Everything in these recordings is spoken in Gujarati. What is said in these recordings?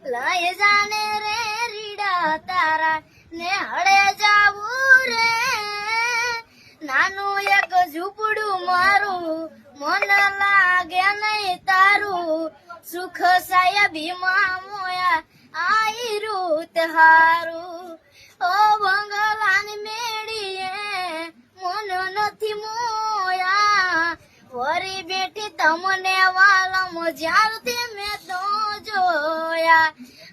લઈ જાને રે રીડા તારા ને હળે જાવું રે નાનું એક ઝૂંપડું મારું મન લાગે નહીં તારું સુખ સાહેબીમાં મોયા આઈ રૂત હારું ઓ બંગલાની મેળીએ મન નથી મોયા વરી બેઠી તમને વાલમ જ્યારથી મેં તો જોયા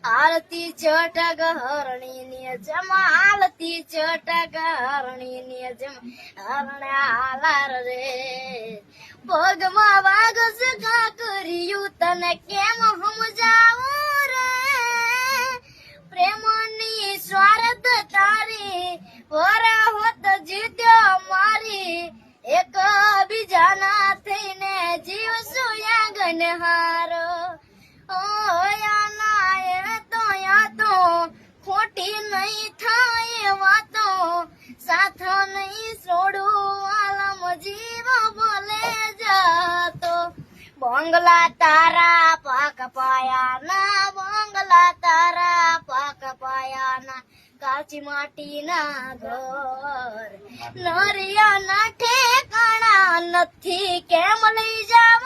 આરતી ચટક હરણી ને જમા આરતી ચટક હરણી ને જમા હરણે હાલાર રે પગમાં વાગ સગા કર્યું તને કેમ સમજાવું રે પ્રેમની સ્વાર્થ તારી વરા હોત જીત્યો મારી એક બીજાના થઈને જીવશું યાગન હારો તો ખોટી નહીં થાય વાતો સાથ નહીં છોડું આલમ જીવ બોલે જાતો બંગલા તારા પાક પાયાના બંગલા તારા પાક પાયાના કાચી માટીના ઘર નરિયાના ઠેકાણા નથી કેમ લઈ જાવ